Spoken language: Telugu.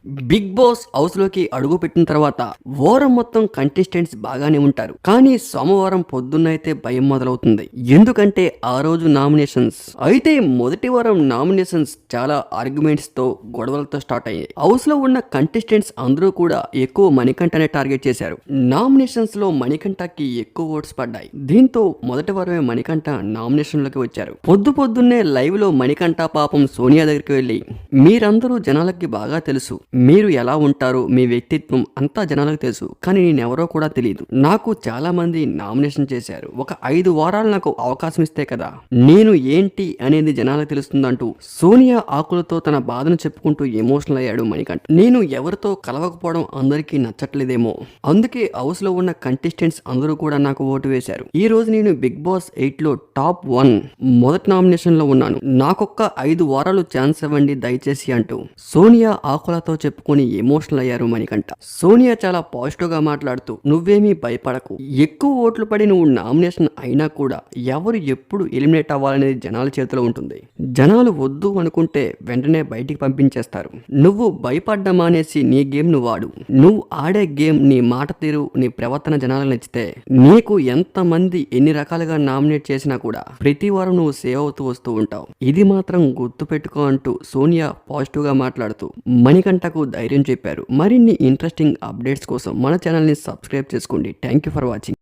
బిగ్ బాస్ హౌస్ లోకి అడుగు పెట్టిన తర్వాత వారం మొత్తం కంటెస్టెంట్స్ బాగానే ఉంటారు. కానీ సోమవారం పొద్దున్నైతే భయం మొదలవుతుంది. ఎందుకంటే ఆ రోజు నామినేషన్స్. అయితే మొదటి వారం నామినేషన్స్ చాలా ఆర్గ్యుమెంట్స్ తో గొడవలతో స్టార్ట్ అయ్యాయి. హౌస్ లో ఉన్న కంటెస్టెంట్స్ అందరూ కూడా ఎక్కువ మణికంఠనే టార్గెట్ చేశారు. నామినేషన్స్ లో మణికంఠకి ఎక్కువ ఓట్స్ పడ్డాయి. దీంతో మొదటి వారమే మణికంఠ నామినేషన్ లోకి వచ్చారు. పొద్దున్నే లైవ్ లో మణికంఠ పాపం సోనియా దగ్గరికి వెళ్లి, మీరందరూ జనాలకి బాగా తెలుసు, మీరు ఎలా ఉంటారు, మీ వ్యక్తిత్వం అంతా జనాలకు తెలుసు, కానీ నేనెవరో కూడా తెలియదు. నాకు చాలా మంది నామినేషన్ చేశారు. ఒక 5 వారాలు నాకు అవకాశం ఇస్తే కదా నేను ఏంటి అనేది జనాలకు తెలుస్తుందంటూ సోనియా ఆకులతో తన బాధను చెప్పుకుంటూ ఎమోషనల్ అయ్యాడు మణికంఠ. నేను ఎవరితో కలవకపోవడం అందరికీ నచ్చట్లేదేమో, అందుకే హౌస్ లో ఉన్న కంటెస్టెంట్స్ అందరూ కూడా నాకు ఓటు వేశారు. ఈ రోజు నేను బిగ్ బాస్ 8 లో టాప్ 1 మొదటి నామినేషన్ లో ఉన్నాను. నాకొక్క 5 వారాలు ఛాన్స్ ఇవ్వండి దయచేసి అంటూ సోనియా ఆకులతో చెప్పుకొని ఎమోషనల్ అయ్యారు మణికంఠ. సోనియా చాలా పాజిటివ్ గా మాట్లాడుతూ, నువ్వేమీ భయపడకు, ఎక్కువ ఓట్లు పడి నువ్వు నామినేషన్ అయినా కూడా ఎవరు ఎప్పుడు ఎలిమినేట్ అవ్వాలనేది జనాల చేతిలో ఉంటుంది. జనాలు వద్దు అనుకుంటే వెంటనే బయటికి పంపించేస్తారు. నువ్వు భయపడ్డం మానేసి నీ గేమ్ నువ్వు ఆడు. నువ్వు ఆడే గేమ్, నీ మాట తీరు, నీ ప్రవర్తన జనాలకు నచ్చితే నీకు ఎంతమంది ఎన్ని రకాలుగా నామినేట్ చేసినా కూడా ప్రతి వారం నువ్వు సేవ్ అవుతూ వస్తూ ఉంటావు. ఇది మాత్రం గుర్తు పెట్టుకో అంటూ సోనియా పాజిటివ్ గా మాట్లాడుతూ మణికంఠకు ధైర్యం చెప్పారు. మరిన్ని ఇంట్రెస్టింగ్ అప్డేట్స్ కోసం మన ఛానల్ని సబ్స్క్రైబ్ చేసుకోండి. Thank you for watching.